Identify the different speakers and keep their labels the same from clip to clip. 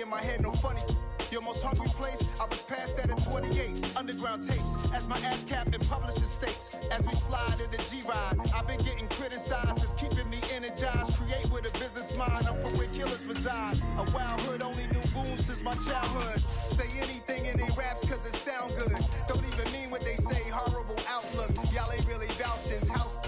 Speaker 1: in my head, no funny. Your most hungry place, I was past that at 28. Underground tapes, as my ass cap in publishing states. As we slide in the G-Ride, I've been getting criticized. It's keeping me energized. Create with a business mind, I'm from where killers reside. A wild hood, only knew goons since my childhood. Say anything in they raps cause it sound good. Don't even mean what they say, horrible outlook. Y'all ain't really vouch this house.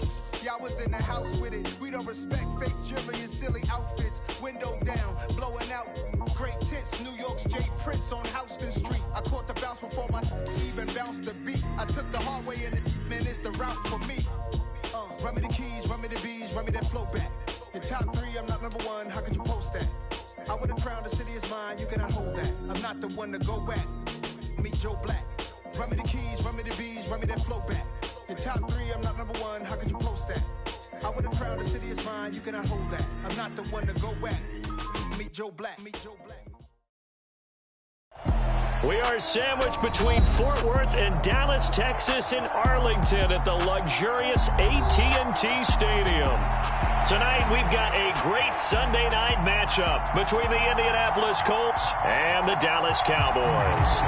Speaker 1: Y'all was in the house with it. We don't respect fake jewelry and silly outfits. Window down, blowing out. Great tents, New York's J. Prince on Houston Street. I caught the bounce before my even bounced the beat. I took the hard way and man, it's the route for me. Run me the keys, run me the bees, run me that flow back. Your top three, I'm not number one, how could you post that? I would have crowned the city is mine, you cannot hold that. I'm not the one to go back. Meet Joe Black. Run me the keys, run me the bees, run me that flow back. Your top three, I'm not number one, how could you post that? I would have crowned the city is mine, you cannot hold that. I'm not the one to go back. Meet Joe Black, meet Joe Black.
Speaker 2: We are sandwiched between Fort Worth and Dallas, Texas in Arlington at the luxurious AT&T Stadium. Tonight we've got a great Sunday night matchup between the Indianapolis Colts and the Dallas Cowboys.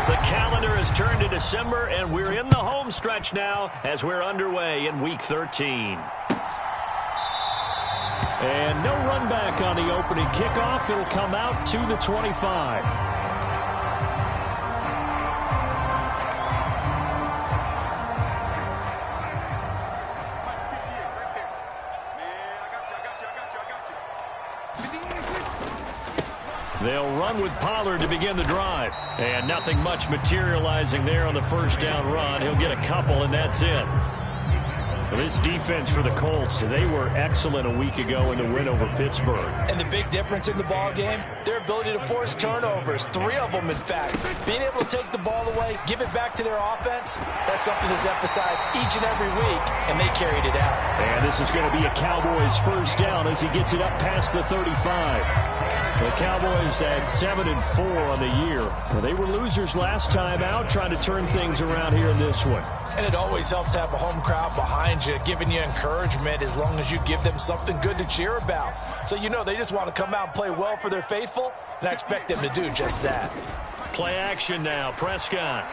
Speaker 2: The calendar has turned to December, and we're in the home stretch now as we're underway in Week 13. And no run back on the opening kickoff. It'll come out to the 25. They'll run with Pollard to begin the drive. And nothing much materializing there on the first down run. He'll get a couple, and that's it. This defense for the Colts, they were excellent a week ago in the win over Pittsburgh.
Speaker 3: And the big difference in the ball game, their ability to force turnovers, 3 of them in fact. Being able to take the ball away, give it back to their offense, that's something that's emphasized each and every week, and they carried it out.
Speaker 2: And this is going to be a Cowboys first down as he gets it up past the 35. The Cowboys at 7-4 on the year. Well, they were losers last time out, trying to turn things around here in this one.
Speaker 3: And it always helps to have a home crowd behind you, giving you encouragement as long as you give them something good to cheer about. So you know they just want to come out and play well for their faithful, and I expect them to do just that.
Speaker 2: Play action now, Prescott.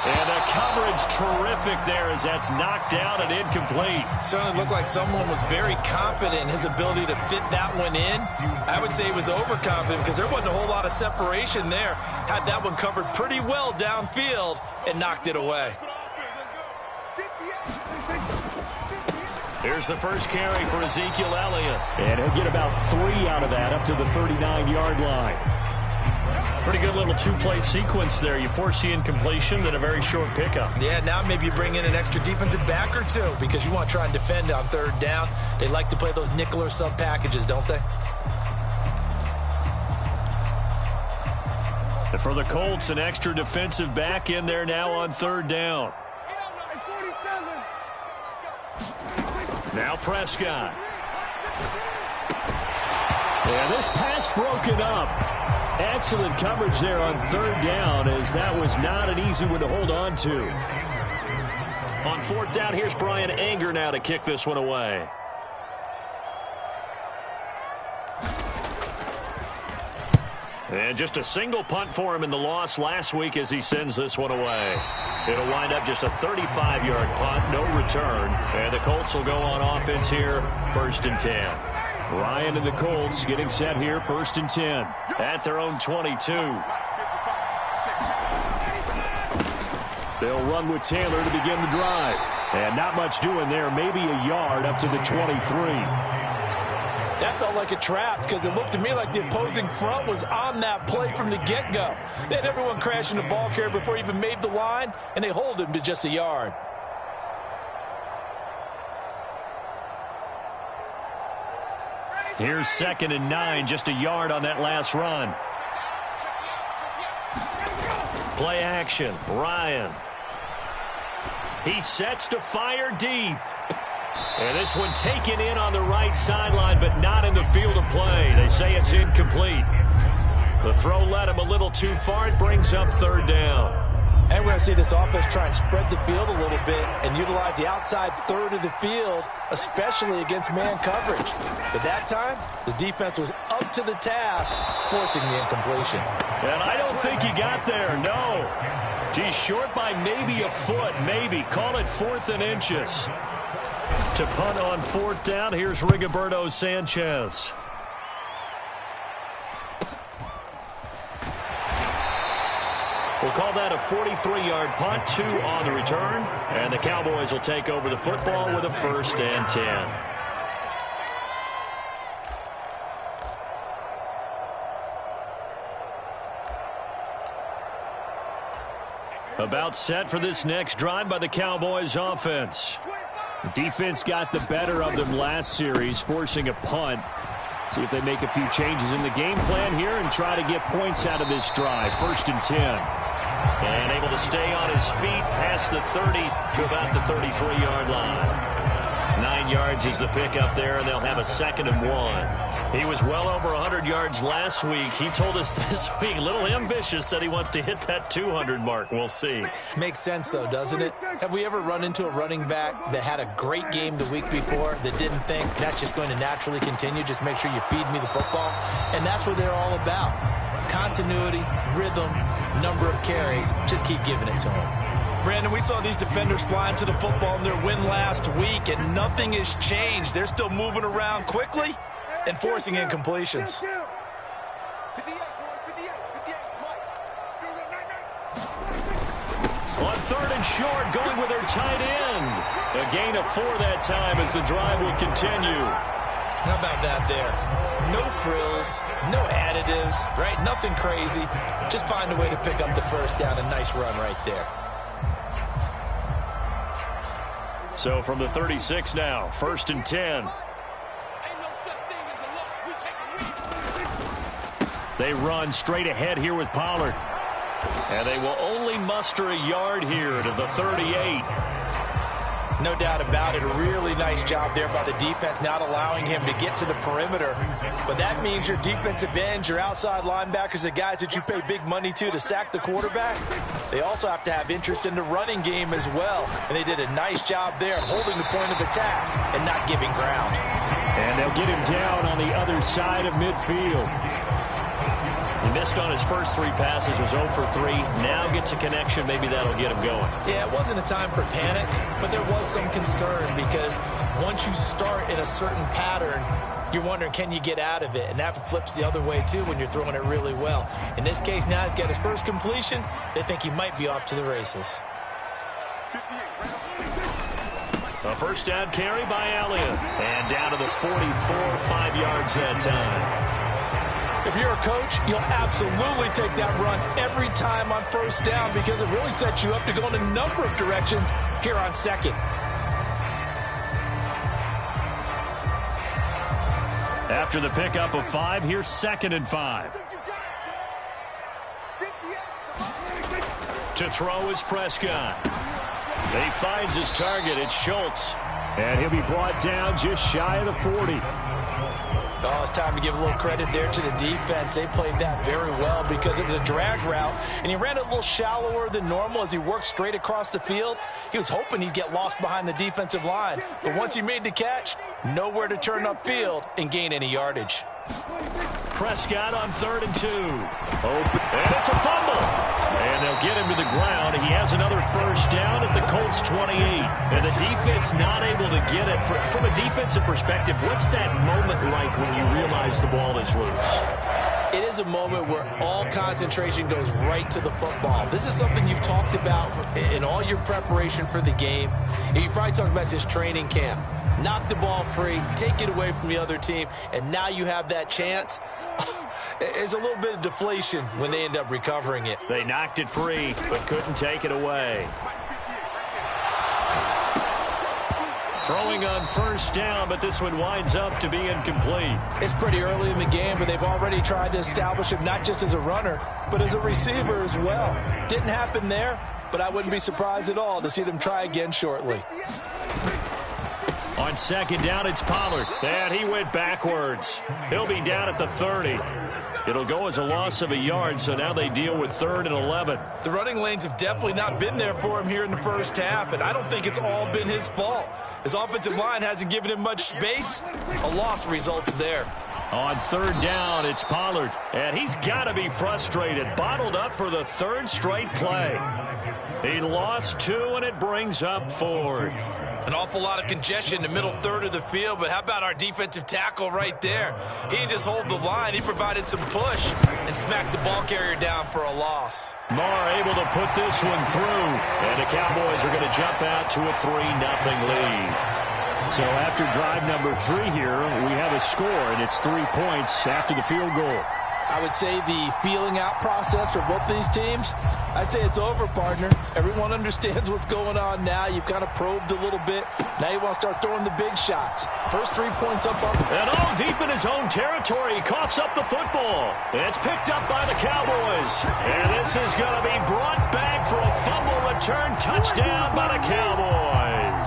Speaker 2: And the coverage terrific there as that's knocked out and incomplete.
Speaker 3: Certainly looked like someone was very confident in his ability to fit that one in. I would say he was overconfident because there wasn't a whole lot of separation there. Had that one covered pretty well downfield and knocked it away.
Speaker 2: Here's the first carry for Ezekiel Elliott. And he'll get about 3 out of that up to the 39-yard line. Pretty good little two-play sequence there. You force the incompletion, then a very short pickup.
Speaker 3: Yeah, now maybe you bring in an extra defensive back or two because you want to try and defend on third down. They like to play those nickel or sub packages, don't they?
Speaker 2: And for the Colts, an extra defensive back in there now on third down. Now Prescott. And this pass broken up. Excellent coverage there on third down, as that was not an easy one to hold on to. On fourth down, here's Brian Anger now to kick this one away. And just a single punt for him in the loss last week as he sends this one away. It'll wind up just a 35-yard punt, no return. And the Colts will go on offense here, 1st and 10. Ryan and the Colts getting set here, 1st and 10 at their own 22. They'll run with Taylor to begin the drive. And not much doing there, maybe a yard up to the 23.
Speaker 3: That felt like a trap because it looked to me like the opposing front was on that play from the get-go. They had everyone crashing the ball carrier before he even made the line, and they hold him to just a yard.
Speaker 2: Here's 2nd and 9, just a yard on that last run. Play action, Ryan. He sets to fire deep. And this one taken in on the right sideline, but not in the field of play. They say it's incomplete. The throw led him a little too far. It brings up third down.
Speaker 3: And we're going to see this offense try and spread the field a little bit and utilize the outside third of the field, especially against man coverage. But that time, the defense was up to the task, forcing the incompletion.
Speaker 2: And I don't think he got there, no. He's short by maybe a foot, maybe. Call it 4th and inches. To punt on 4th down, here's Rigoberto Sanchez. We'll call that a 43-yard punt, 2 on the return. And the Cowboys will take over the football with a 1st and 10. About set for this next drive by the Cowboys offense. Defense got the better of them last series, forcing a punt. See if they make a few changes in the game plan here and try to get points out of this drive. 1st and 10. And able to stay on his feet past the 30 to about the 33-yard line. 9 yards is the pickup there, and they'll have a 2nd and 1. He was well over 100 yards last week. He told us this week, a little ambitious, said he wants to hit that 200 mark. We'll see.
Speaker 3: Makes sense, though, doesn't it? Have we ever run into a running back that had a great game the week before that didn't think that's just going to naturally continue? Just make sure you feed me the football. And that's what they're all about. Continuity, rhythm, number of carries. Just keep giving it to them.
Speaker 4: Brandon, we saw these defenders flying to the football in their win last week, and nothing has changed. They're still moving around quickly and forcing incompletions.
Speaker 2: On 3rd and short, going with their tight end. A gain of 4 that time as the drive will continue.
Speaker 3: How about that there? No frills, no additives, right? Nothing crazy. Just find a way to pick up the 1st down. A nice run right there.
Speaker 2: So from the 36 now, 1st and 10. They run straight ahead here with Pollard. And they will only muster a yard here to the 38.
Speaker 3: No doubt about it. A really nice job there by the defense, not allowing him to get to the perimeter. But that means your defensive ends, your outside linebackers, the guys that you pay big money to sack the quarterback, they also have to have interest in the running game as well. And they did a nice job there holding the point of attack and not giving ground.
Speaker 2: And they'll get him down on the other side of midfield. He missed on his first 3 passes, was 0 for 3. Now gets a connection. Maybe that'll get him going.
Speaker 3: Yeah, it wasn't a time for panic, but there was some concern because once you start in a certain pattern, you're wondering, can you get out of it? And that flips the other way, too, when you're throwing it really well. In this case, now he's got his first completion. They think he might be off to the races.
Speaker 2: A 1st down carry by Elliott. And down to the 44, 5 yards that time.
Speaker 3: If you're a coach, you'll absolutely take that run every time on 1st down because it really sets you up to go in a number of directions here on 2nd.
Speaker 2: After the pickup of 5, here's 2nd and 5. To throw is Prescott. He finds his target. It's Schultz. And he'll be brought down just shy of the 40.
Speaker 3: Oh, it's time to give a little credit there to the defense. They played that very well because it was a drag route, and he ran it a little shallower than normal as he worked straight across the field. He was hoping he'd get lost behind the defensive line, but once he made the catch, nowhere to turn upfield and gain any yardage.
Speaker 2: Prescott on 3rd and 2. Open, and it's a fumble. And they'll get him to the ground. He has another 1st down at the Colts 28. And the defense not able to get it. From a defensive perspective, what's that moment like when you realize the ball is loose?
Speaker 3: It is a moment where all concentration goes right to the football. This is something you've talked about in all your preparation for the game. And you probably talked about this training camp. Knock the ball free, take it away from the other team, and now you have that chance. There's a little bit of deflation when they end up recovering it.
Speaker 2: They knocked it free, but couldn't take it away. Throwing on 1st down, but this one winds up to be incomplete.
Speaker 3: It's pretty early in the game, but they've already tried to establish him not just as a runner, but as a receiver as well. Didn't happen there, but I wouldn't be surprised at all to see them try again shortly.
Speaker 2: On On second down, it's Pollard. And he went backwards. He'll be down at the 30. It'll go as a loss of a yard, so now they deal with 3rd and 11.
Speaker 3: The running lanes have definitely not been there for him here in the first half, and I don't think it's all been his fault. His offensive line hasn't given him much space. A loss results there.
Speaker 2: On 3rd down, it's Pollard. And he's got to be frustrated. Bottled up for the 3rd straight play. He lost 2, and it brings up 4th.
Speaker 3: An awful lot of congestion in the middle third of the field, but how about our defensive tackle right there? He didn't just hold the line. He provided some push and smacked the ball carrier down for a loss.
Speaker 2: Marr able to put this one through. And the Cowboys are going to jump out to a 3-0 lead. So after drive number 3 here, we have a score, and it's 3 points after the field goal.
Speaker 4: I would say the feeling out process for both these teams, I'd say it's over, partner. Everyone understands what's going on now. You've kind of probed a little bit. Now you want to start throwing the big shots. First 3 points up on...
Speaker 2: And all deep in his own territory, he coughs up the football. It's picked up by the Cowboys. And this is going to be brought back for a fumble return touchdown by the Cowboys.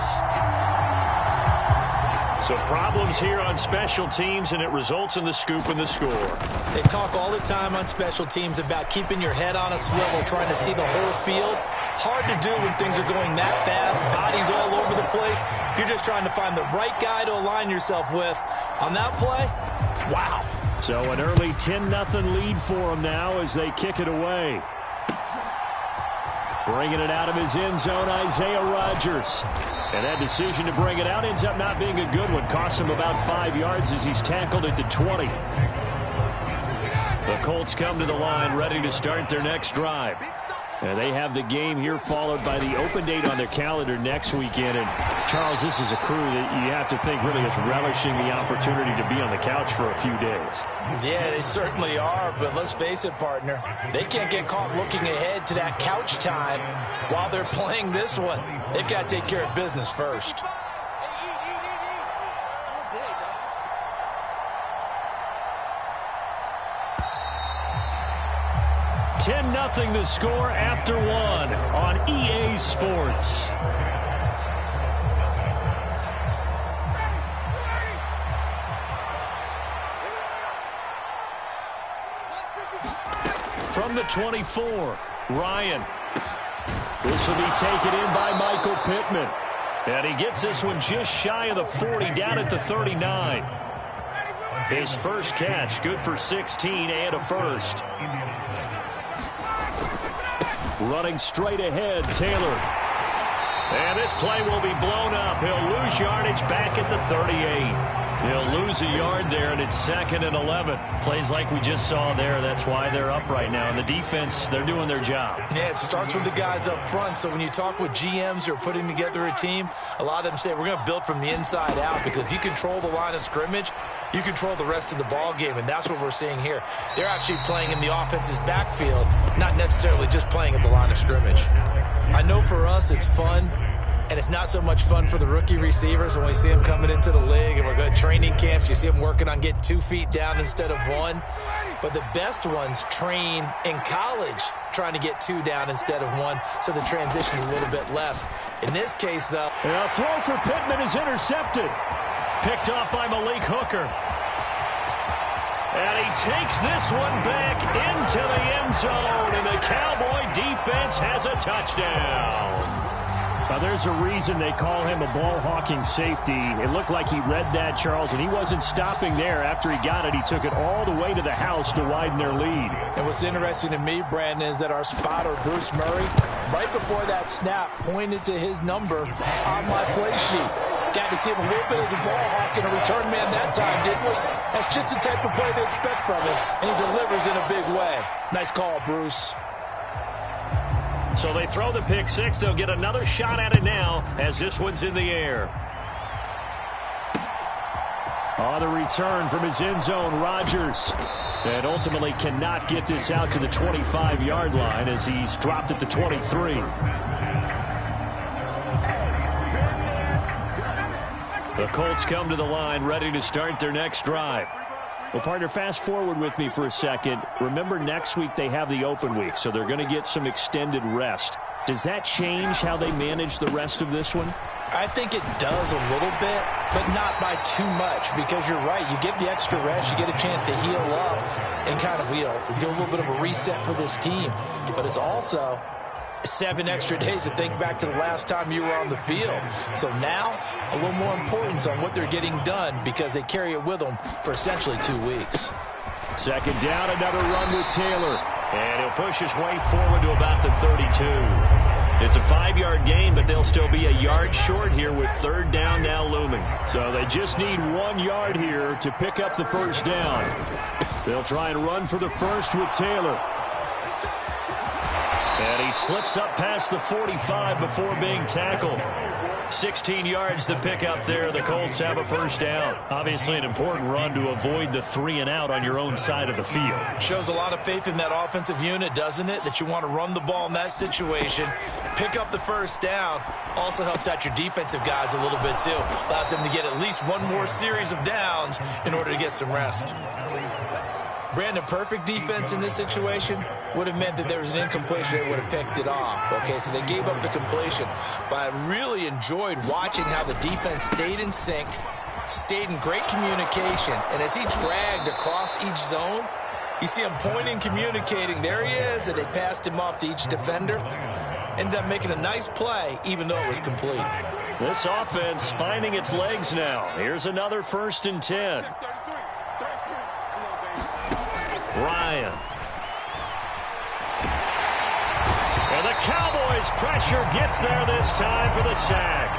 Speaker 2: So problems here on special teams, and it results in the scoop and the score.
Speaker 3: They talk all the time on special teams about keeping your head on a swivel, trying to see the whole field. Hard to do when things are going that fast, bodies all over the place. You're just trying to find the right guy to align yourself with. On that play, wow.
Speaker 2: So an early 10-0 lead for them now as they kick it away. Bringing it out of his end zone, Isaiah Rodgers. And that decision to bring it out ends up not being a good one. Costs him about 5 yards as he's tackled it to 20. The Colts come to the line ready to start their next drive. And they have the game here followed by the open date on their calendar next weekend. And, Charles, this is a crew that you have to think really is relishing the opportunity to be on the couch for a few days.
Speaker 4: Yeah, they certainly are, but let's face it, partner. They can't get caught looking ahead to that couch time while they're playing this one. They've got to take care of business first.
Speaker 2: Nothing the score after 1 on EA Sports. From the 24, Ryan. This will be taken in by Michael Pittman. And he gets this one just shy of the 40, down at the 39. His first catch, good for 16 and a first. Running straight ahead, Taylor. And this play will be blown up. He'll lose yardage back at the 38. He'll lose a yard there, and it's 2nd and 11. Plays like we just saw there. That's why they're up right now. And the defense, they're doing their job.
Speaker 3: Yeah, it starts with the guys up front. So when you talk with GMs who are putting together a team, a lot of them say we're going to build from the inside out, because if you control the line of scrimmage, you control the rest of the ball game, and that's what we're seeing here. They're actually playing in the offense's backfield, not necessarily just playing at the line of scrimmage. I know for us it's fun, and it's not so much fun for the rookie receivers when we see them coming into the league, and we're going to training camps. You see them working on getting 2 feet down instead of 1. But the best ones train in college trying to get 2 down instead of 1, so the transition's a little bit less. In this case, though,
Speaker 2: a throw for Pittman is intercepted. Picked off by Malik Hooker. And he takes this one back into the end zone, and the Cowboy defense has a touchdown. Now, there's a reason they call him a ball-hawking safety. It looked like he read that, Charles, and he wasn't stopping there. After he got it, he took it all the way to the house to widen their lead.
Speaker 4: And what's interesting to me, Brandon, is that our spotter, Bruce Murray, right before that snap, pointed to his number on my play sheet. Got to see him a little bit as a ball hawk and a return man that time, didn't we? That's just the type of play they expect from him, and he delivers in a big way. Nice call, Bruce.
Speaker 2: So they throw the pick six. They'll get another shot at it now as this one's in the air. On the return from his end zone, Rodgers. And ultimately cannot get this out to the 25-yard line as he's dropped at the 23. The Colts come to the line ready to start their next drive. Well, partner, fast forward with me for a second. Remember, next week they have the open week, so they're going to get some extended rest. Does that change how they manage the rest of this one?
Speaker 4: I think it does a little bit, but not by too much, because you're right. You get the extra rest, you get a chance to heal up and kind of, do a little bit of a reset for this team. But it's also 7 extra days to think back to the last time you were on the field. So now, a little more importance on what they're getting done, because they carry it with them for essentially 2 weeks.
Speaker 2: Second down, another run with Taylor. And he'll push his way forward to about the 32. It's a 5-yard gain, but they'll still be a yard short here with third down now looming. So they just need 1 yard here to pick up the first down. They'll try and run for the first with Taylor. And he slips up past the 45 before being tackled. 16 yards the pickup there. The Colts have a first down. Obviously an important run to avoid the 3 and out on your own side of the field.
Speaker 3: Shows a lot of faith in that offensive unit, doesn't it? That you want to run the ball in that situation. Pick up the first down. Also helps out your defensive guys a little bit too. Allows them to get at least one more series of downs in order to get some rest. Brandon, perfect defense in this situation would have meant that there was an incompletion that would have picked it off. Okay, so they gave up the completion. But I really enjoyed watching how the defense stayed in sync, stayed in great communication. And as he dragged across each zone, you see him pointing, communicating. There he is, and they passed him off to each defender. Ended up making a nice play, even though it was complete.
Speaker 2: This offense finding its legs now. Here's another 1st and 10. Ryan. And the Cowboys pressure gets there this time for the sack.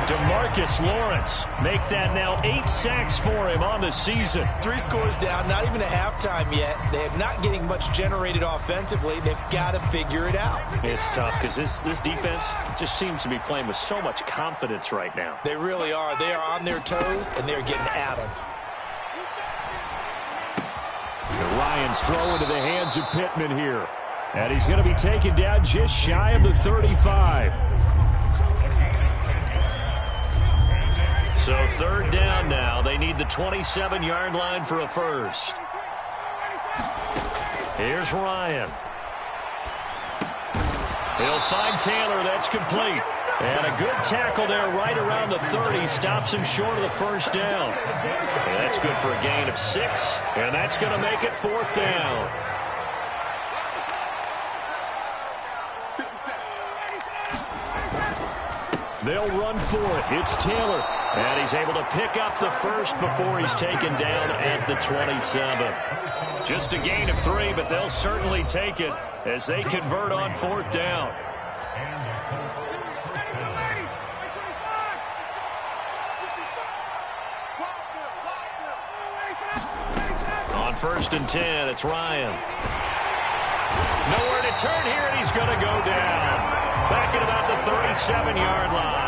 Speaker 2: DeMarcus Lawrence make that now 8 sacks for him on the season.
Speaker 3: 3 scores down, not even a halftime yet. They're not getting much generated offensively. They've got to figure it out.
Speaker 2: It's tough because this defense just seems to be playing with so much confidence right now.
Speaker 3: They really are. They are on their toes, and they're getting at them.
Speaker 2: Ryan's throw into the hands of Pittman here. And he's going to be taken down just shy of the 35. So third down now. They need the 27-yard line for a first. Here's Ryan. He'll find Taylor. That's complete. And a good tackle there right around the 30. Stops him short of the first down. And that's good for a gain of 6. And that's going to make it 4th down. They'll run for it. It's Taylor. And he's able to pick up the first before he's taken down at the 27. Just a gain of 3, but they'll certainly take it as they convert on 4th down. On 1st and 10, it's Ryan. Nowhere to turn here, and he's going to go down. Back at about the 37-yard line.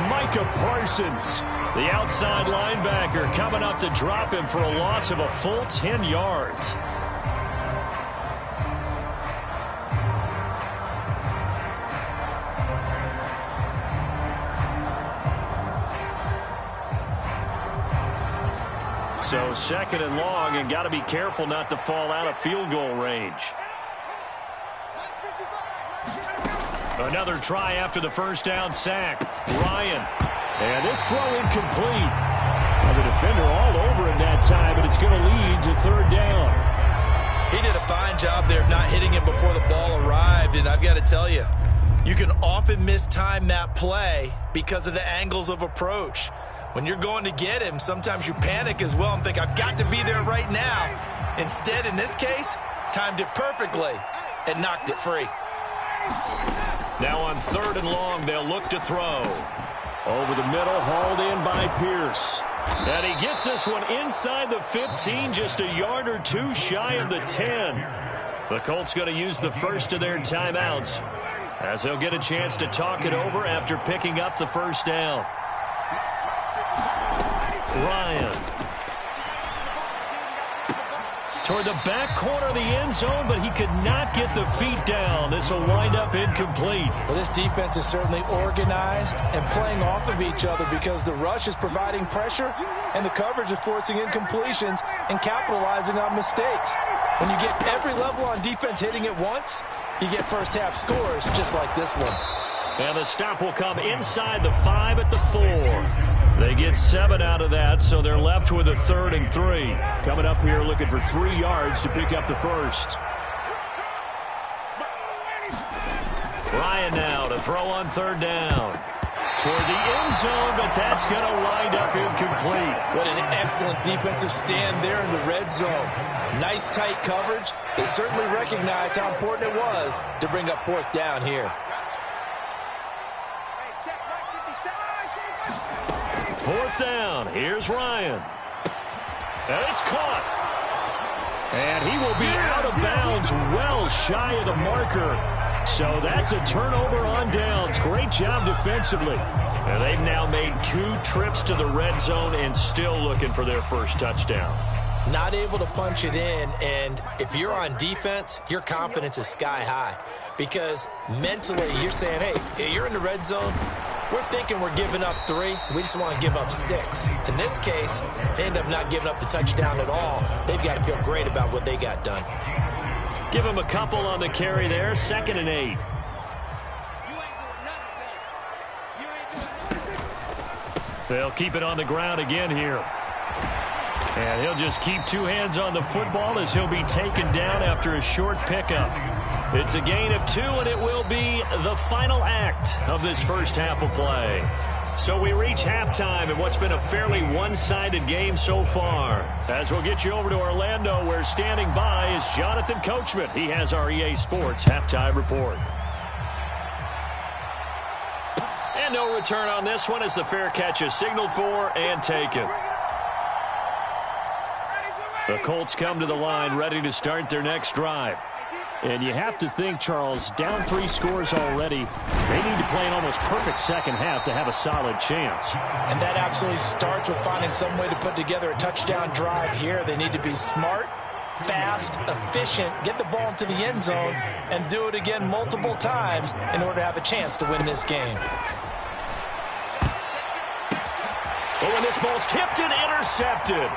Speaker 2: Micah Parsons, the outside linebacker, coming up to drop him for a loss of a full 10 yards. So 2nd and long, and got to be careful not to fall out of field goal range. Another try after the first down sack. Ryan. And this throw incomplete. And the defender all over him that time, but it's going to lead to 3rd down.
Speaker 3: He did a fine job there of not hitting him before the ball arrived, and I've got to tell you, you can often mistime that play because of the angles of approach. When you're going to get him, sometimes you panic as well and think, I've got to be there right now. Instead, in this case, timed it perfectly and knocked it free.
Speaker 2: Now on 3rd and long, they'll look to throw. Over the middle, hauled in by Pierce. And he gets this one inside the 15, just a yard or 2 shy of the 10. The Colts going to use the first of their timeouts as they'll get a chance to talk it over after picking up the first down. Ryan. Toward the back corner of the end zone, but he could not get the feet down. This will wind up incomplete.
Speaker 4: Well, this defense is certainly organized and playing off of each other because the rush is providing pressure and the coverage is forcing incompletions and capitalizing on mistakes. When you get every level on defense hitting at once, you get first half scores just like this one.
Speaker 2: And the stop will come inside the 5 at the 4. They get 7 out of that, so they're left with a 3rd and 3. Coming up here looking for 3 yards to pick up the first. Ryan now to throw on 3rd down. Toward the end zone, but that's going to wind up incomplete.
Speaker 4: What an excellent defensive stand there in the red zone. Nice tight coverage. They certainly recognized how important it was to bring up 4th down here.
Speaker 2: 4th down. Here's Ryan. And it's caught. And he will be out of bounds well shy of the marker. So that's a turnover on downs. Great job defensively. And they've now made 2 trips to the red zone and still looking for their first touchdown.
Speaker 4: Not able to punch it in, and if you're on defense, your confidence is sky high. Because mentally, you're saying, hey, you're in the red zone. We're thinking we're giving up 3. We just want to give up 6. In this case, they end up not giving up the touchdown at all. They've got to feel great about what they got done.
Speaker 2: Give him a couple on the carry there. 2nd and 8. They'll keep it on the ground again here. And he'll just keep 2 hands on the football as he'll be taken down after a short pickup. It's a gain of 2, and it will be the final act of this first half of play. So we reach halftime in what's been a fairly one-sided game so far. As we'll get you over to Orlando, where standing by is Jonathan Coachman. He has our EA Sports halftime report. And no return on this one as the fair catch is signaled for and taken. The Colts come to the line ready to start their next drive. And you have to think, Charles, down 3 scores already. They need to play an almost perfect second half to have a solid chance.
Speaker 4: And that absolutely starts with finding some way to put together a touchdown drive here. They need to be smart, fast, efficient, get the ball into the end zone, and do it again multiple times in order to have a chance to win this game.
Speaker 2: But when this ball's tipped and intercepted.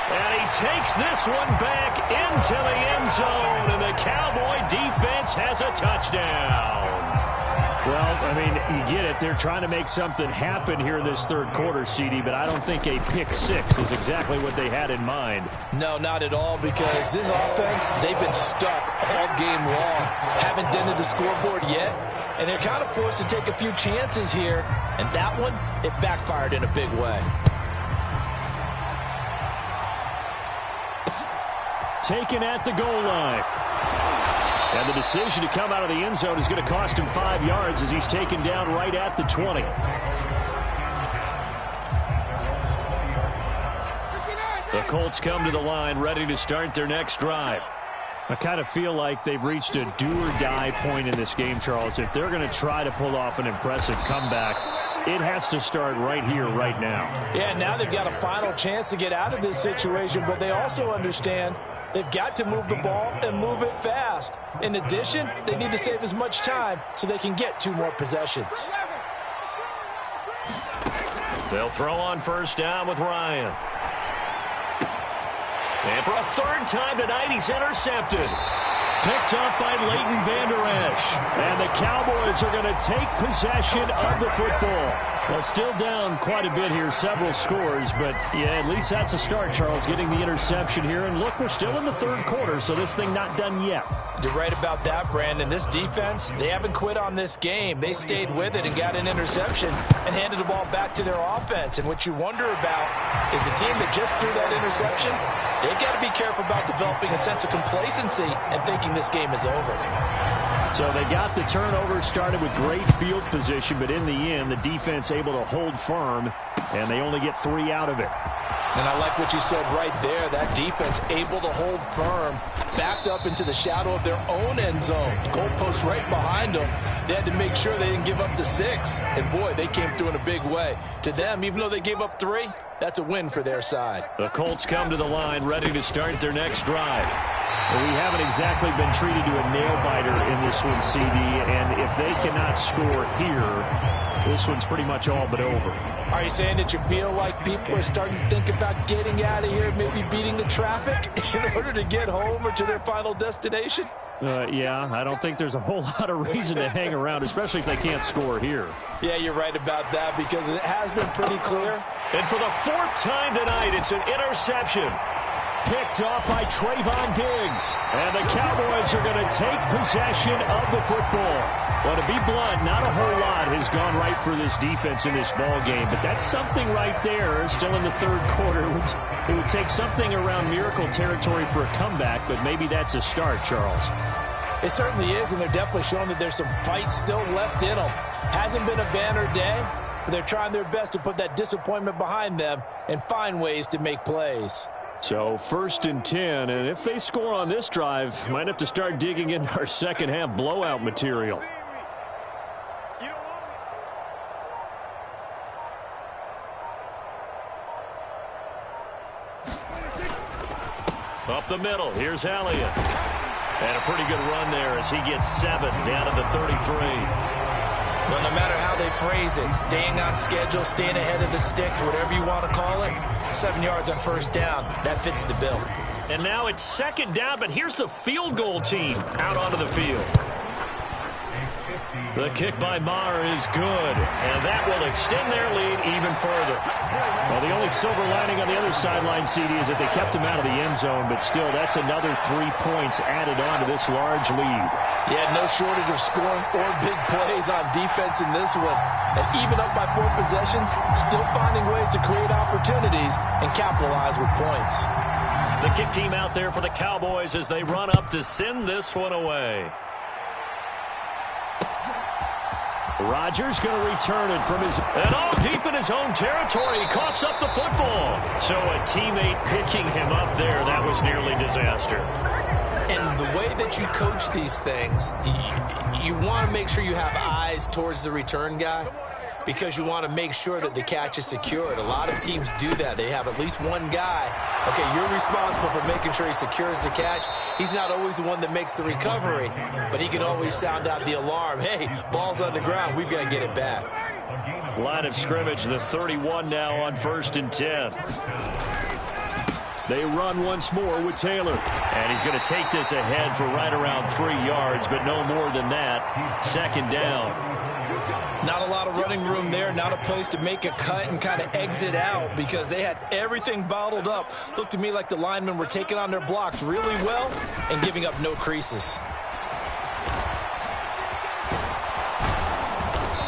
Speaker 2: And he takes this one back into the end zone, and the Cowboy defense has a touchdown. Well, I mean, you get it. They're trying to make something happen here in this 3rd quarter, CD, but I don't think a pick 6 is exactly what they had in mind.
Speaker 4: No, not at all, because this offense, they've been stuck all game long. Haven't dented the scoreboard yet, and they're kind of forced to take a few chances here, and that one, it backfired in a big way.
Speaker 2: Taken at the goal line. And the decision to come out of the end zone is going to cost him 5 yards as he's taken down right at the 20. The Colts come to the line ready to start their next drive. I kind of feel like they've reached a do-or-die point in this game, Charles. If they're going to try to pull off an impressive comeback, it has to start right here, right now.
Speaker 4: Yeah, now they've got a final chance to get out of this situation, but they also understand they've got to move the ball and move it fast. In addition, they need to save as much time so they can get 2 more possessions.
Speaker 2: They'll throw on 1st down with Ryan. And for a 3rd time tonight, he's intercepted. Picked up by Leighton Vander Esch. And the Cowboys are going to take possession of the football. Well, still down quite a bit here, several scores, but yeah, at least that's a start, Charles, getting the interception here. And look, we're still in the 3rd quarter, so this thing not done yet.
Speaker 4: You're right about that, Brandon. This defense, they haven't quit on this game. They stayed with it and got an interception and handed the ball back to their offense. And what you wonder about is a team that just threw that interception, they've got to be careful about developing a sense of complacency and thinking this game is over.
Speaker 2: So they got the turnover, started with great field position, but in the end, the defense able to hold firm, and they only get 3 out of it.
Speaker 4: And I like what you said right there. That defense able to hold firm, backed up into the shadow of their own end zone. The goalpost right behind them. They had to make sure they didn't give up the 6. And, boy, they came through in a big way. To them, even though they gave up 3, that's a win for their side.
Speaker 2: The Colts come to the line ready to start their next drive. Well, we haven't exactly been treated to a nail-biter in this one, CD, and if they cannot score here, this one's pretty much all but over.
Speaker 4: Are you saying that you feel like people are starting to think about getting out of here, maybe beating the traffic in order to get home or to their final destination?
Speaker 2: Yeah, I don't think there's a whole lot of reason to hang around, especially if they can't score here.
Speaker 4: Yeah, you're right about that because it has been pretty clear.
Speaker 2: And for the fourth time tonight, it's an interception. Picked off by Trayvon Diggs. And the Cowboys are going to take possession of the football. Well, to be blunt, not a whole lot has gone right for this defense in this ball game, but that's something right there. Still in the third quarter. It would take something around miracle territory for a comeback, but maybe that's a start, Charles.
Speaker 4: It certainly is, and they're definitely showing that there's some fight still left in them. Hasn't been a banner day, but they're trying their best to put that disappointment behind them and find ways to make plays.
Speaker 2: So 1st and 10, and if they score on this drive, might have to start digging into our second half blowout material. Up the middle, here's Elliott. And a pretty good run there as he gets 7 down to the 33.
Speaker 3: Well, no matter how they phrase it, staying on schedule, staying ahead of the sticks, whatever you want to call it, 7 yards on 1st down, that fits the bill.
Speaker 2: And now it's 2nd down, but here's the field goal team out onto the field. The kick by Maher is good, and that will extend their lead even further. Well, the only silver lining on the other sideline, CD, is that they kept him out of the end zone, but still, that's another 3 points added on to this large lead.
Speaker 4: Yeah, no shortage of scoring or big plays on defense in this one. And even up by 4 possessions, still finding ways to create opportunities and capitalize with points.
Speaker 2: The kick team out there for the Cowboys as they run up to send this one away. Rodgers going to return it from his... And all deep in his own territory. He coughs up the football. So a teammate picking him up there. That was nearly disaster.
Speaker 3: And the way that you coach these things, you want to make sure you have eyes towards the return guy because you want to make sure that the catch is secured. A lot of teams do that. They have at least one guy. Okay, you're responsible for making sure he secures the catch. He's not always the one that makes the recovery, but he can always sound out the alarm. Hey, ball's on the ground. We've got to get it back.
Speaker 2: Line of scrimmage, the 31 now on 1st and 10. They run once more with Taylor. And he's going to take this ahead for right around 3 yards, but no more than that. 2nd down.
Speaker 3: Not a lot of running room there, not a place to make a cut and kind of exit out because they had everything bottled up. Looked to me like the linemen were taking on their blocks really well and giving up no creases.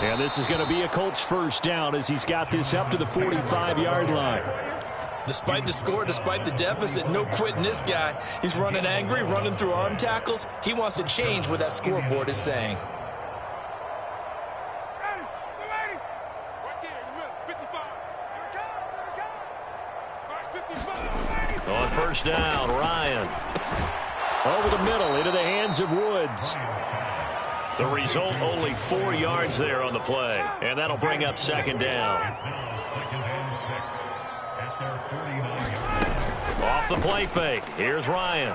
Speaker 2: And this is going to be a Colts 1st down as he's got this up to the 45-yard line.
Speaker 3: Despite the score, despite the deficit, no quitting this guy. He's running angry, running through arm tackles. He wants to change what that scoreboard is saying.
Speaker 2: On 1st down, Ryan. Over the middle, into the hands of Woods. The result, only 4 yards there on the play. And that'll bring up 2nd down. Off the play fake. Here's Ryan.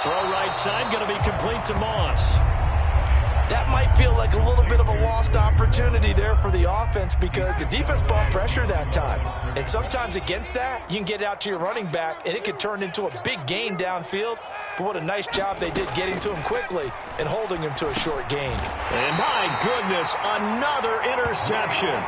Speaker 2: Throw right side, going to be complete to Moss.
Speaker 4: That might feel like a little bit of a lost opportunity there for the offense because the defense brought pressure that time. And sometimes against that, you can get out to your running back, and it could turn into a big gain downfield. But what a nice job they did getting to him quickly and holding him to a short gain.
Speaker 2: And my goodness, another interception.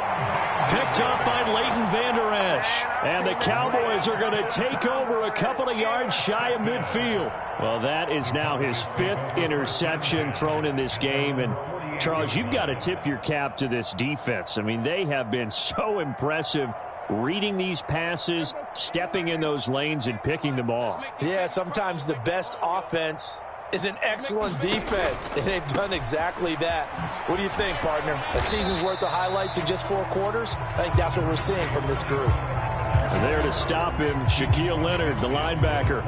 Speaker 2: Picked up by Leighton Vander Esch. And the Cowboys are going to take over a couple of yards shy of midfield. Well, that is now his 5th interception thrown in this game. And, Charles, you've got to tip your cap to this defense. I mean, they have been so impressive reading these passes, stepping in those lanes, and picking them off.
Speaker 4: Yeah, sometimes the best offense is an excellent defense, and they've done exactly that. What do you think, partner? A season's worth of highlights in just 4 quarters? I think that's what we're seeing from this group.
Speaker 2: And there to stop him, Shaquille Leonard, the linebacker.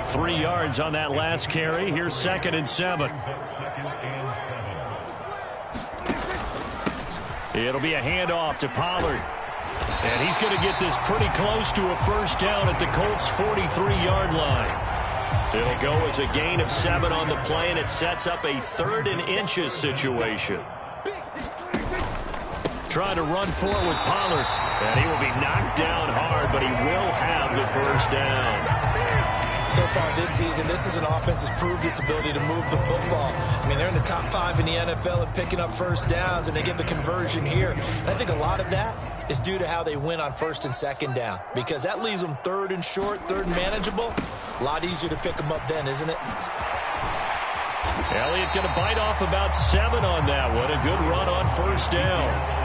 Speaker 2: 3 yards on that last carry. Here's 2nd and 7. It'll be a handoff to Pollard. And he's going to get this pretty close to a 1st down at the Colts' 43-yard line. It'll go as a gain of 7 on the play, and it sets up a 3rd and inches situation. Trying to run forward with Pollard, and he will be knocked down hard, but he will have the first down.
Speaker 3: So far this season, this is an offense that's proved its ability to move the football. I mean, they're in the top 5 in the NFL and picking up first downs, and they get the conversion here. And I think a lot of that is due to how they win on 1st and 2nd down, because that leaves them 3rd and short, 3rd and manageable. A lot easier to pick them up then, isn't it?
Speaker 2: Elliott going to bite off about 7 on that one. A good run on 1st down.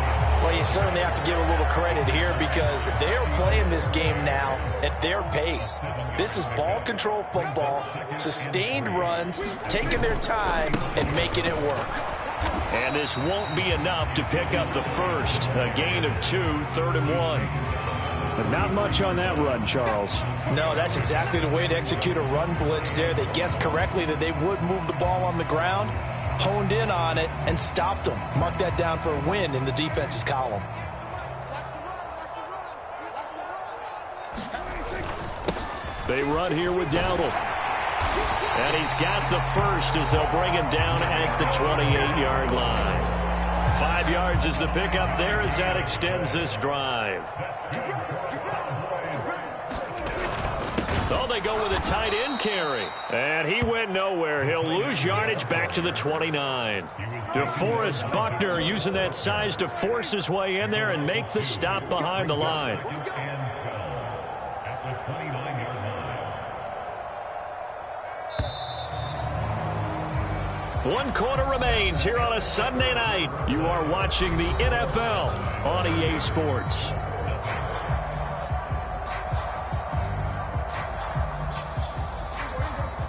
Speaker 3: Well, you certainly have to give a little credit here because they're playing this game now at their pace. This is ball control football, sustained runs, taking their time and making it work.
Speaker 2: And this won't be enough to pick up the first. A gain of 2, 3rd and 1.
Speaker 4: But not much on that run, Charles.
Speaker 3: No, that's exactly the way to execute a run blitz there. They guessed correctly that they would move the ball on the ground, honed in on it, and stopped them. Mark that down for a win in the defense's column.
Speaker 2: They run here with Dowdle. And he's got the first as they'll bring him down at the 28-yard line. 5 yards is the pickup there as that extends this drive. Oh, they go with a tight end carry. And he went nowhere. He'll lose yardage back to the 29. DeForest Buckner using that size to force his way in there and make the stop behind the line. One quarter remains here on a Sunday night. You are watching the NFL on EA Sports.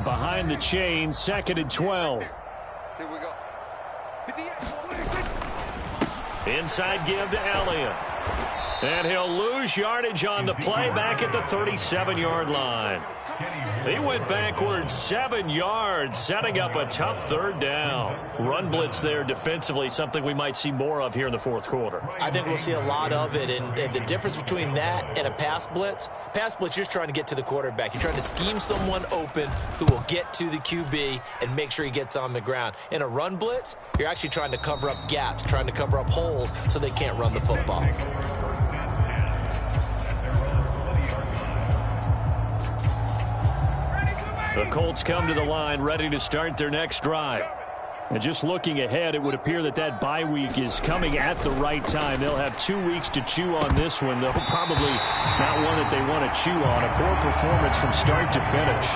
Speaker 2: Behind the chain, 2nd and 12.
Speaker 1: Here we go.
Speaker 2: Inside give to Elliott. And he'll lose yardage on the play back at the 37-yard line. He went backwards 7 yards, setting up a tough 3rd down. Run blitz there defensively, something we might see more of here in the 4th quarter.
Speaker 3: I think we'll see a lot of it, and the difference between that and a pass blitz, you're just trying to get to the quarterback. You're trying to scheme someone open who will get to the QB and make sure he gets on the ground. In a run blitz, you're actually trying to cover up gaps, trying to cover up holes so they can't run the football.
Speaker 2: The Colts come to the line ready to start their next drive. And just looking ahead, it would appear that that bye week is coming at the right time. They'll have 2 weeks to chew on this one, though probably not one that they want to chew on. A poor performance from start to finish.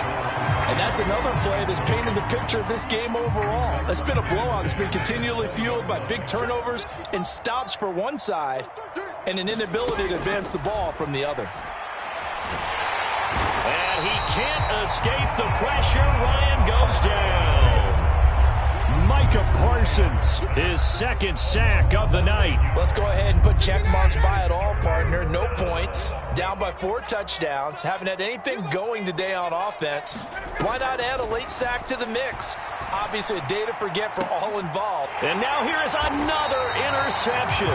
Speaker 4: And that's another play that's painted the picture of this game overall. It's been a blowout. It's been continually fueled by big turnovers and stops for one side and an inability to advance the ball from the other.
Speaker 2: And he can't escape the pressure. Ryan goes down. Micah Parsons, his 2nd sack of the night.
Speaker 3: Let's go ahead and put check marks by it all, partner. No points. Down by 4 touchdowns. Haven't had anything going today on offense. Why not add a late sack to the mix? Obviously a day to forget for all involved.
Speaker 2: And now here is another interception.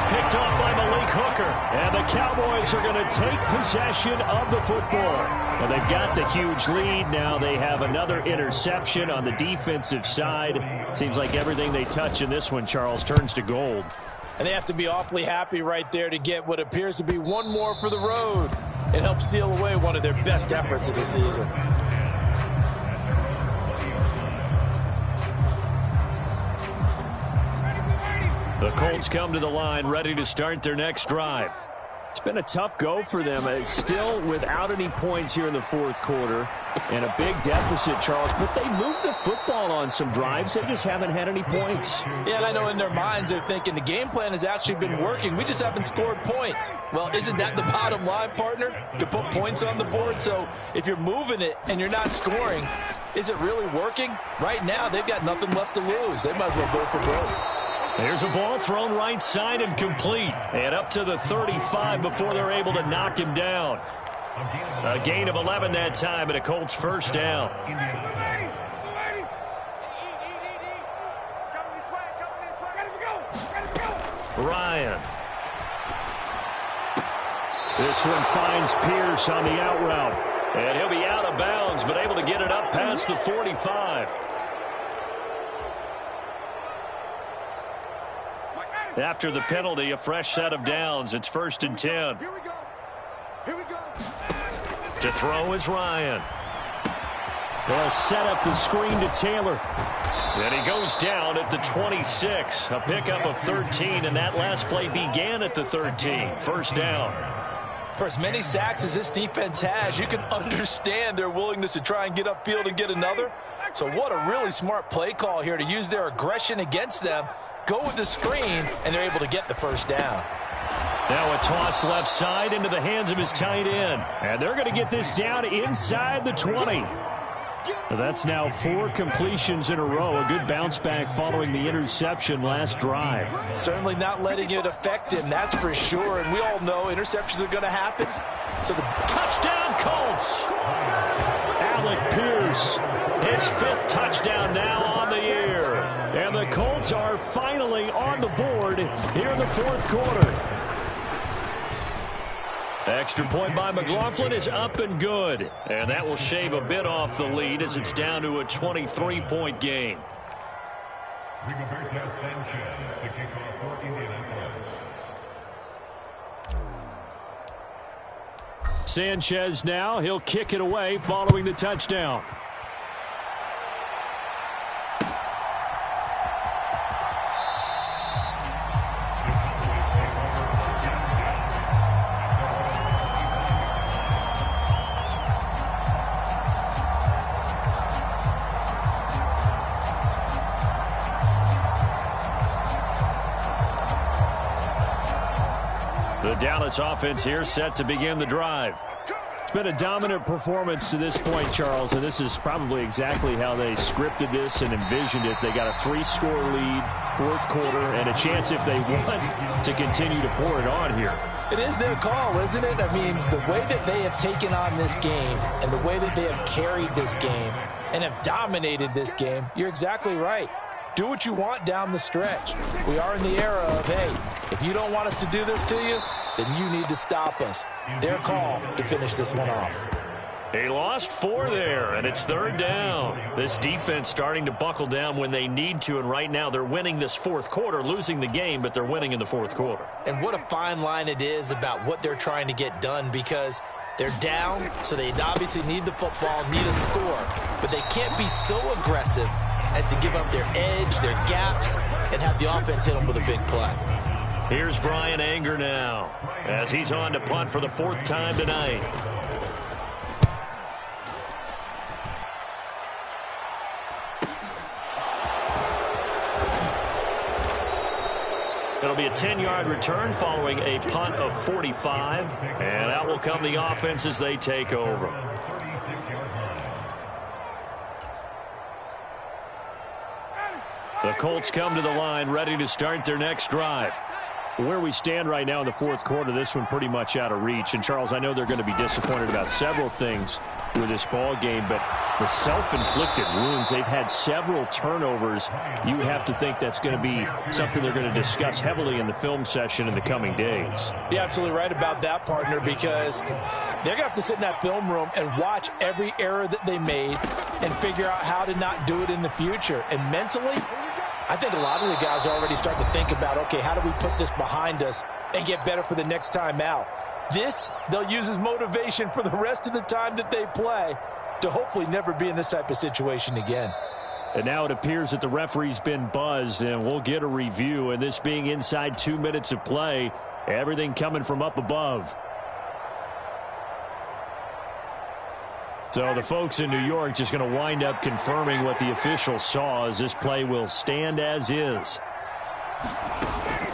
Speaker 2: Picked off by Malik Hooker. And the Cowboys are going to take possession of the football. And they've got the huge lead. Now they have another interception on the defensive side. Seems like everything they touch in this one, Charles, turns to gold.
Speaker 3: And they have to be awfully happy right there to get what appears to be one more for the road. It helps seal away one of their best efforts of the season.
Speaker 2: The Colts come to the line ready to start their next drive. It's been a tough go for them. It's still without any points here in the 4th quarter and a big deficit, Charles. But they moved the football on some drives. They just haven't had any points.
Speaker 3: Yeah, and I know in their minds they're thinking the game plan has actually been working. We just haven't scored points. Well, isn't that the bottom line, partner? To put points on the board? So if you're moving it and you're not scoring, is it really working? Right now, they've got nothing left to lose. They might as well go for broke.
Speaker 2: There's a ball thrown right side and complete. And up to the 35 before they're able to knock him down. A gain of 11 that time and a Colts first down. Ryan. This one finds Pierce on the out route. And he'll be out of bounds, but able to get it up past the 45. After the penalty, a fresh set of downs. It's 1st and 10.
Speaker 1: Here we go. Here we go.
Speaker 2: To throw is Ryan.
Speaker 5: They'll set up the screen to Taylor.
Speaker 2: And he goes down at the 26. A pickup of 13, and that last play began at the 13. First down.
Speaker 4: For as many sacks as this defense has, you can understand their willingness to try and get upfield and get another. So what a really smart play call here to use their aggression against them. Go with the screen, and they're able to get the first down.
Speaker 2: Now a toss left side into the hands of his tight end.
Speaker 5: And they're going to get this down inside the 20. That's now 4 completions in a row. A good bounce back following the interception last drive.
Speaker 4: Certainly not letting it affect him, that's for sure. And we all know interceptions are going to happen. So the
Speaker 2: touchdown Colts.
Speaker 5: Alec Pierce.
Speaker 2: His 5th touchdown now on the year.
Speaker 5: And the Colts are finally on the board here in the 4th quarter.
Speaker 2: Extra point by McLaughlin is up and good. And that will shave a bit off the lead as it's down to a 23-point game.
Speaker 5: Sanchez now. He'll kick it away following the touchdown.
Speaker 2: The Dallas offense here set to begin the drive.
Speaker 5: It's been a dominant performance to this point, Charles, and this is probably exactly how they scripted this and envisioned it. They got a 3-score lead, 4th quarter, and a chance if they want to continue to pour it on here.
Speaker 4: It is their call, isn't it? I mean, the way that they have taken on this game and the way that they have carried this game and have dominated this game, you're exactly right. Do what you want down the stretch. We are in the era of, hey, if you don't want us to do this to you, then you need to stop us. Their call to finish this one off.
Speaker 2: He lost 4 there, and it's 3rd down. This defense starting to buckle down when they need to, and right now they're winning this 4th quarter, losing the game, but they're winning in the 4th quarter.
Speaker 4: And what a fine line it is about what they're trying to get done, because they're down, so they obviously need the football, need a score, but they can't be so aggressive as to give up their edge, their gaps, and have the offense hit them with a big play.
Speaker 2: Here's Brian Anger now as he's on to punt for the 4th time tonight. It'll be a 10-yard return following a punt of 45, and out will come the offense as they take over. The Colts come to the line ready to start their next drive.
Speaker 5: Where we stand right now in the 4th quarter, this one pretty much out of reach. And, Charles, I know they're going to be disappointed about several things with this ball game, but the self-inflicted wounds, they've had several turnovers. You have to think that's going to be something they're going to discuss heavily in the film session in the coming days.
Speaker 4: You're absolutely right about that, partner, because they're going to have to sit in that film room and watch every error that they made and figure out how to not do it in the future. And mentally, I think a lot of the guys are already starting to think about, okay, how do we put this behind us and get better for the next time out? This, they'll use as motivation for the rest of the time that they play to hopefully never be in this type of situation again.
Speaker 5: And now it appears that the referee's been buzzed, and we'll get a review. And this being inside 2 minutes of play, everything coming from up above. So the folks in New York just going to wind up confirming what the official saw, as this play will stand as is.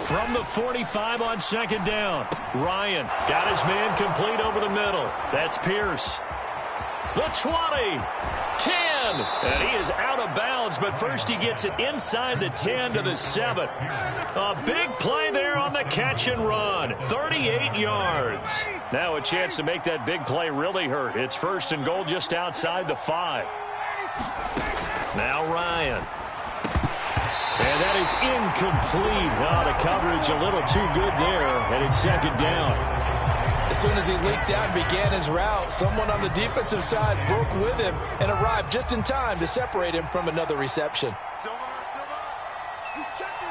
Speaker 5: From the 45 on 2nd down, Ryan got his man complete over the middle. That's Pierce. The 20, 10, and he is out of bounds, but first he gets it inside the 10 to the 7. A big play there on the catch and run, 38 yards. Now a chance to make that big play really hurt. It's 1st and goal just outside the 5. Now Ryan. And that is incomplete. Oh, the coverage a little too good there, and it's 2nd down.
Speaker 4: As soon as he leaked out and began his route, someone on the defensive side broke with him and arrived just in time to separate him from another reception.
Speaker 1: Silver. He's checking.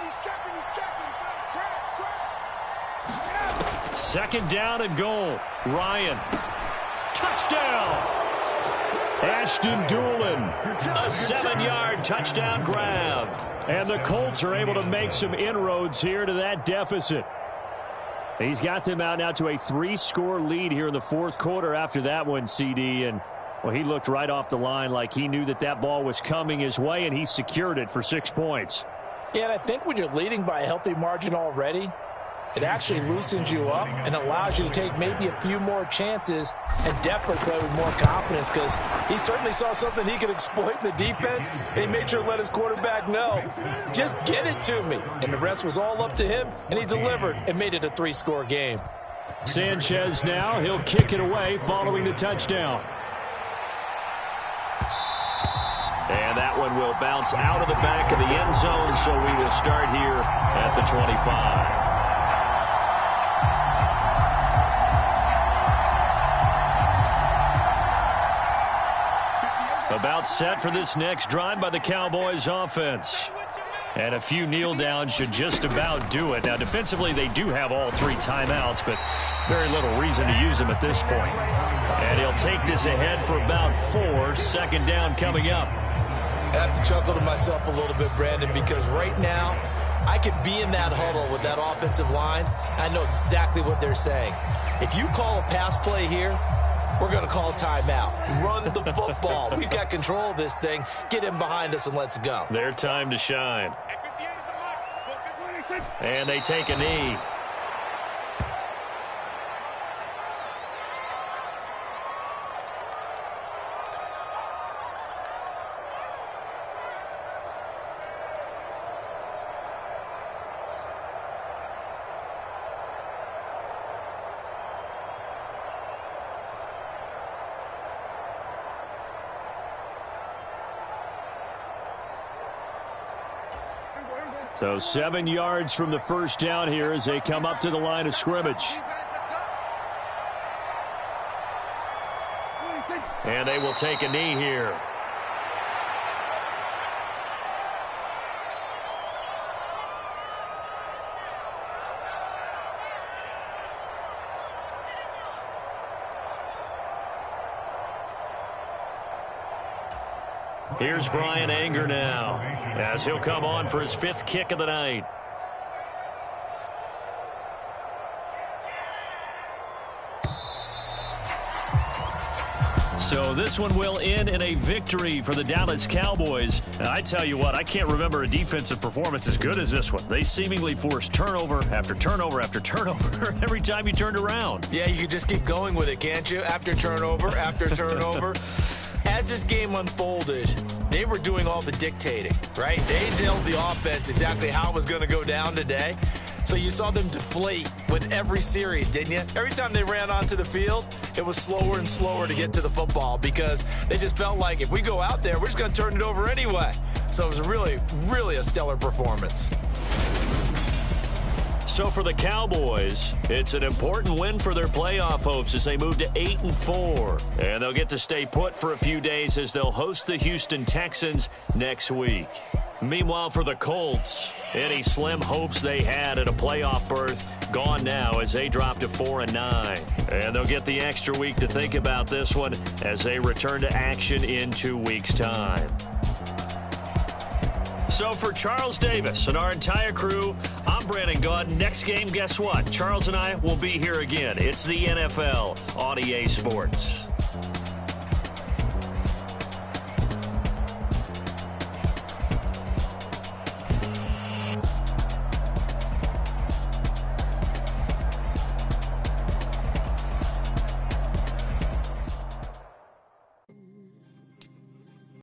Speaker 1: Crash.
Speaker 2: Second down and goal. Ryan. Touchdown! Ashton Doolin, a 7-yard touchdown grab. And the Colts are able to make some inroads here to that deficit. He's got them out now to a 3-score lead here in the fourth quarter after that one, CD. And, well, he looked right off the line like he knew that ball was coming his way, and he secured it for 6 points.
Speaker 4: Yeah, and I think when you're leading by a healthy margin already, it actually loosens you up and allows you to take maybe a few more chances and definitely play with more confidence, because he certainly saw something he could exploit in the defense, and he made sure to let his quarterback know, just get it to me. And the rest was all up to him, and he delivered and made it a 3-score game.
Speaker 2: Sanchez now, he'll kick it away following the touchdown. And that one will bounce out of the back of the end zone, so we will start here at the 25. About set for this next drive by the Cowboys offense. And a few kneel downs should just about do it. Now, defensively, they do have all 3 timeouts, but very little reason to use them at this point. And he'll take this ahead for about 4. Second down coming up.
Speaker 3: I have to chuckle to myself a little bit, Brandon, because right now I could be in that huddle with that offensive line. I know exactly what they're saying. If you call a pass play here, we're going to call timeout. Run the football. We've got control of this thing. Get him behind us and let's go.
Speaker 2: Their time to shine. And they take a knee. So 7 yards from the first down here as they come up to the line of scrimmage. And they will take a knee here. Here's Brian Anger now as he'll come on for his 5th kick of the night. So this one will end in a victory for the Dallas Cowboys. And I tell you what, I can't remember a defensive performance as good as this one. They seemingly forced turnover after turnover after turnover every time you turned around.
Speaker 3: Yeah, you could just keep going with it, can't you? After turnover, after turnover. As this game unfolded, they were doing all the dictating, right? They told the offense exactly how it was going to go down today. So you saw them deflate with every series, didn't you? Every time they ran onto the field, it was slower and slower to get to the football because they just felt like if we go out there, we're just going to turn it over anyway. So it was really, really a stellar performance.
Speaker 2: So for the Cowboys, it's an important win for their playoff hopes as they move to 8-4. And they'll get to stay put for a few days as they'll host the Houston Texans next week. Meanwhile, for the Colts, any slim hopes they had at a playoff berth gone now as they drop to 4-9. And they'll get the extra week to think about this one as they return to action in 2 weeks' time. So for Charles Davis and our entire crew, I'm Brandon Gaud. Next game, guess what? Charles and I will be here again. It's the NFL on EA Sports.